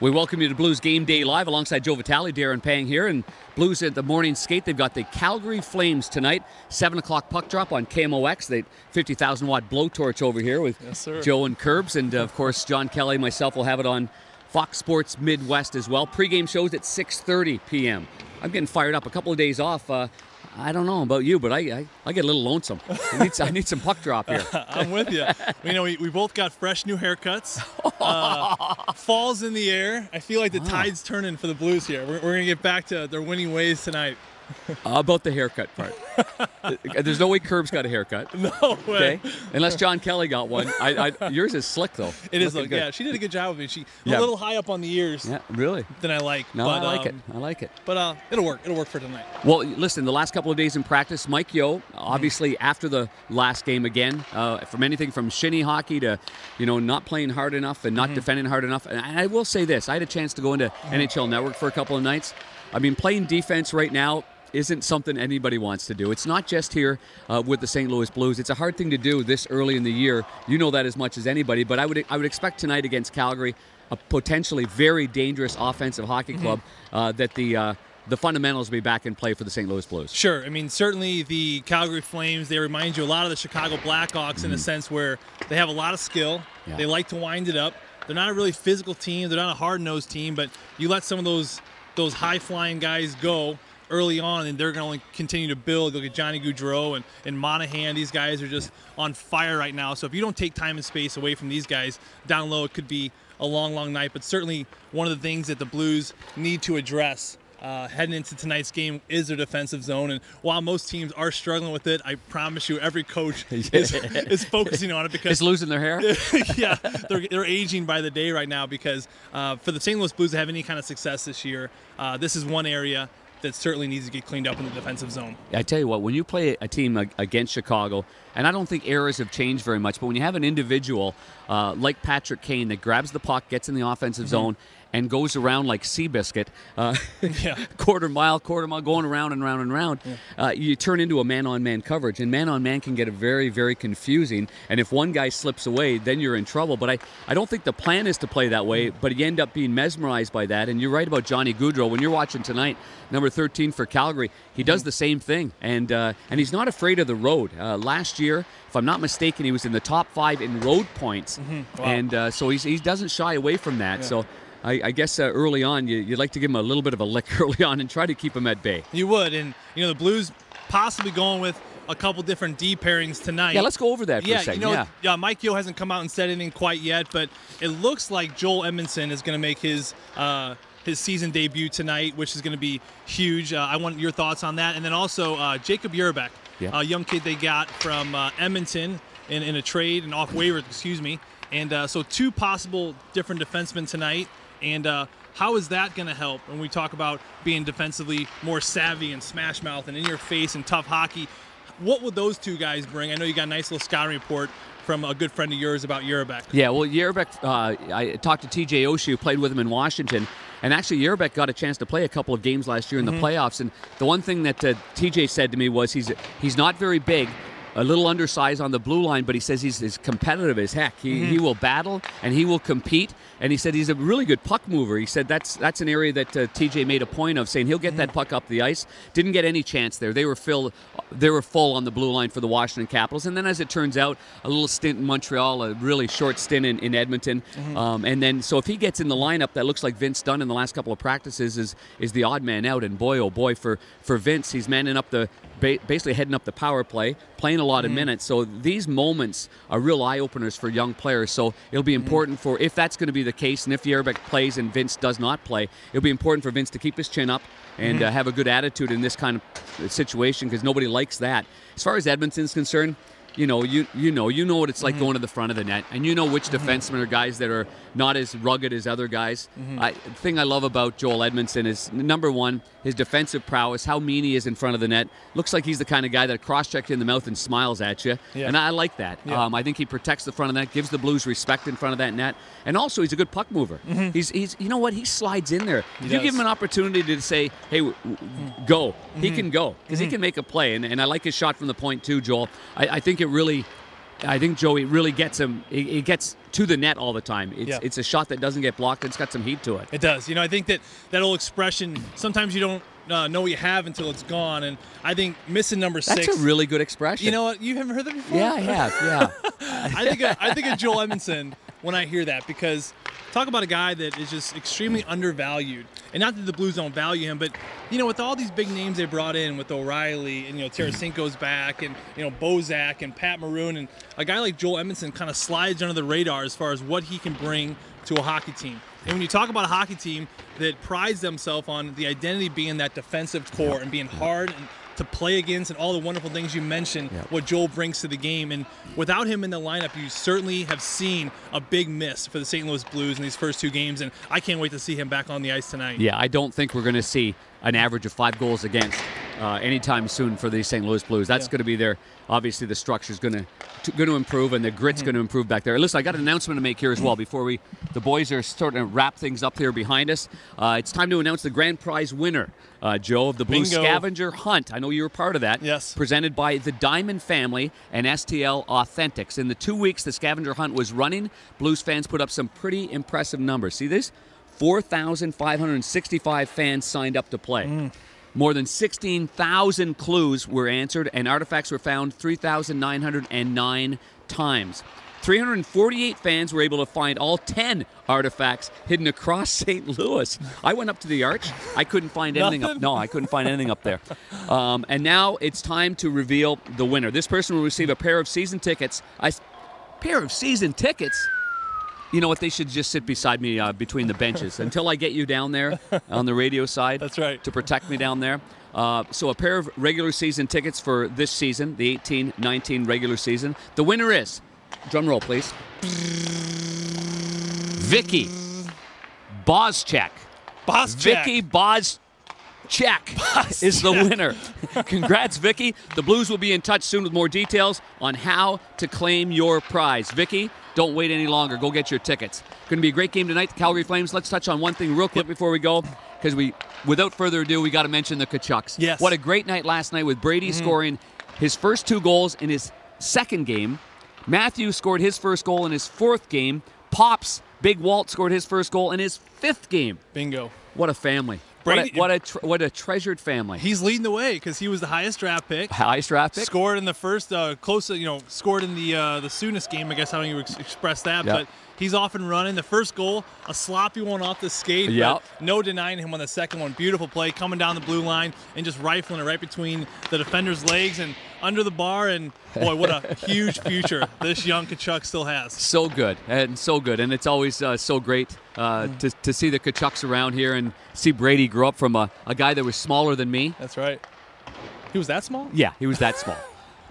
We welcome you to Blues Game Day Live alongside Joe Vitale, Darren Pang here, and Blues at the morning skate. They've got the Calgary Flames tonight, 7 o'clock puck drop on KMOX. The 50,000-watt blowtorch over here with Joe and Curbs, and of course John Kelly, myself will have it on Fox Sports Midwest as well. Pre-game shows at 6:30 p.m. I'm getting fired up. A couple of days off. I don't know about you, but I get a little lonesome. I need some puck drop here. I'm with you. We both got fresh new haircuts. Fall's in the air. I feel like the tide's turning for the Blues here. We're going to get back to their winning ways tonight. About the haircut part. There's no way Curbs got a haircut. No way. Okay? Unless John Kelly got one. Yours is slick, though. It is. Yeah, she did a good job with me. She a little high up on the ears. Yeah, really? Than I like. No, but, I like it. But it'll work. It'll work for tonight. Well, listen, the last couple of days in practice, Mike Yeo, obviously after the last game again, from anything from shinny hockey to, not playing hard enough and not defending hard enough. And I will say this, I had a chance to go into NHL Network for a couple of nights. I mean, playing defense right now isn't something anybody wants to do. It's not just here with the St. Louis Blues. It's a hard thing to do this early in the year. You know that as much as anybody. But I would expect tonight against Calgary, a potentially very dangerous offensive hockey club, that the fundamentals will be back in play for the St. Louis Blues. Sure. I mean, certainly the Calgary Flames, they remind you a lot of the Chicago Blackhawks in a sense where they have a lot of skill. Yeah. They like to wind it up. They're not a really physical team. They're not a hard-nosed team, but you let some of those high-flying guys go early on, and they're going to continue to build. Look at Johnny Gaudreau and Monahan. These guys are just on fire right now. So if you don't take time and space away from these guys down low, it could be a long, long night. But certainly one of the things that the Blues need to address heading into tonight's game is their defensive zone. And while most teams are struggling with it, I promise you every coach is focusing on it because it's losing their hair. Yeah, they're aging by the day right now because for the St. Louis Blues to have any kind of success this year, this is one area that certainly needs to get cleaned up in the defensive zone. I tell you what, when you play a team against Chicago, and I don't think eras have changed very much, but when you have an individual like Patrick Kane that grabs the puck, gets in the offensive zone, and goes around like Seabiscuit, quarter mile, going around and round and round, you turn into a man-on-man coverage. And man-on-man can get very, very confusing. And if one guy slips away, then you're in trouble. But I don't think the plan is to play that way, but you end up being mesmerized by that. And you're right about Johnny Gaudreau. When you're watching tonight, number 13 for Calgary, he does the same thing. And he's not afraid of the road. Last year, if I'm not mistaken, he was in the top 5 in road points. Wow. And so he doesn't shy away from that. Yeah. So I guess early on, you'd like to give him a little bit of a lick early on and try to keep him at bay. You would. And, the Blues possibly going with a couple different D pairings tonight. Yeah, let's go over that for a second. Mike Yeo hasn't come out and said anything quite yet, but it looks like Joel Edmondson is going to make his season debut tonight, which is going to be huge. I want your thoughts on that. And then also Jacob Urbeck, a young kid they got from Edmonton in a trade, and off waivers, excuse me. And so 2 possible different defensemen tonight. And how is that going to help when we talk about being defensively more savvy and smash mouth and in your face and tough hockey? What would those 2 guys bring? I know you got a nice little scouting report from a good friend of yours about Urbeck. Yeah, well, Urbeck, I talked to TJ Oshie, who played with him in Washington, and actually Urbeck got a chance to play a couple of games last year in the playoffs. And the one thing that TJ said to me was he's not very big, a little undersized on the blue line, but he says he's competitive as heck. He will battle and he will compete. And he said he's a really good puck mover. He said that's an area that TJ made a point of, saying he'll get that puck up the ice. Didn't get any chance there. They were full on the blue line for the Washington Capitals. And then, as it turns out, a little stint in Montreal, a really short stint in Edmonton. And then, so if he gets in the lineup, that looks like Vince Dunn in the last couple of practices is the odd man out. And boy, oh boy, for Vince, he's manning up basically heading up the power play, playing a lot of minutes. So these moments are real eye-openers for young players. So it'll be important for, if that's going to be the case, and if Urbeck plays and Vince does not play, it'll be important for Vince to keep his chin up and have a good attitude in this kind of situation, because nobody likes that. As far as Edmonton's concerned, you know what it's like going to the front of the net, and you know which defensemen are guys that are not as rugged as other guys. The thing I love about Joel Edmondson is, number one, his defensive prowess, how mean he is in front of the net. Looks like he's the kind of guy that cross-checks you in the mouth and smiles at you, and I like that. I think he protects the front of the net, gives the Blues respect in front of that net, and also he's a good puck mover. He's you know what, he slides in there. If you give him an opportunity to say, hey, go, he can go, because he can make a play, and I like his shot from the point too, Joel. I think it really I think Joey really gets him. He gets to the net all the time. It's a shot that doesn't get blocked. It's got some heat to it. It does. I think that old expression, sometimes you don't know what you have until it's gone. And I think missing number 6. That's a really good expression. You know what? You haven't heard that before? Yeah, I have. Yeah. I think of Joel Edmondson when I hear that, because talk about a guy that is just extremely undervalued. And not that the Blues don't value him, but, with all these big names they brought in with O'Reilly and, Tarasenko's back and, Bozak and Pat Maroon, and a guy like Joel Edmondson kind of slides under the radar as far as what he can bring to a hockey team. And when you talk about a hockey team that prides themselves on the identity being that defensive core and being hard and to play against and all the wonderful things you mentioned, what Joel brings to the game. And without him in the lineup, you certainly have seen a big miss for the St. Louis Blues in these first 2 games, and I can't wait to see him back on the ice tonight. Yeah, I don't think we're going to see an average of 5 goals against anytime soon for the St. Louis Blues. That's going to be their, obviously the structure's going to improve and the grit's going to improve back there. Listen, I got an announcement to make here as well before the boys are starting to wrap things up here behind us. It's time to announce the grand prize winner, Joe, of the Blue Scavenger Hunt. I know you were part of that. Yes. Presented by the Diamond Family and STL Authentics. In the 2 weeks the Scavenger Hunt was running, Blues fans put up some pretty impressive numbers. See this? 4,565 fans signed up to play. More than 16,000 clues were answered, and artifacts were found 3,909 times. 348 fans were able to find all 10 artifacts hidden across St. Louis. I went up to the arch. I couldn't find anything up. No, I couldn't find anything up there. And now it's time to reveal the winner. This person will receive a pair of season tickets. Pair of season tickets? You know what? They should just sit beside me between the benches until I get you down there on the radio side. That's right. To protect me down there. So a pair of regular season tickets for this season, the 18-19 regular season. The winner is, drum roll please, Vicky Bozchek. Vicky Bozchek is the winner. Congrats, Vicky. The Blues will be in touch soon with more details on how to claim your prize. Vicky, don't wait any longer. Go get your tickets. Going to be a great game tonight, the Calgary Flames. Let's touch on one thing real quick before we go, because without further ado, we got to mention the Tkachuks. Yes. What a great night last night with Brady scoring his first 2 goals in his second game. Matthew scored his first goal in his 4th game. Pops, Big Walt, scored his first goal in his 5th game. Bingo. What a family. Brady, what a treasured family. He's leading the way because he was the highest draft pick. Highest draft pick. Scored in the first, scored in the soonest game, I guess how you express that. Yep. But he's off and running. The first goal, a sloppy one off the skate. Yep. But no denying him on the second one. Beautiful play, coming down the blue line and just rifling it right between the defender's legs and under the bar. And boy, what a huge future this young Tkachuk still has. So good, and so good. And it's always so great to see the Tkachuks around here and see Brady grow up from a guy that was smaller than me. That's right. He was that small? Yeah, he was that small.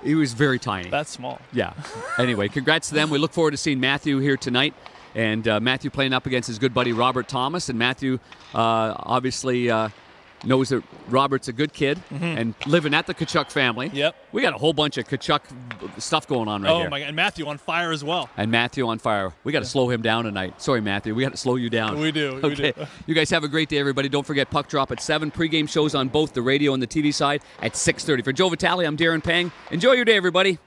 He was very tiny. That's small. Yeah. Anyway, congrats to them. We look forward to seeing Matthew here tonight. And Matthew playing up against his good buddy Robert Thomas. And Matthew obviously knows that Robert's a good kid and living at the Tkachuk family. Yep. We got a whole bunch of Tkachuk stuff going on right here. Oh, my God. And Matthew on fire as well. And Matthew on fire. We got to slow him down tonight. Sorry, Matthew. We got to slow you down. We do. Okay. We do. You guys have a great day, everybody. Don't forget Puck Drop at 7. Pre-game shows on both the radio and the TV side at 6:30. For Joe Vitale, I'm Darren Pang. Enjoy your day, everybody.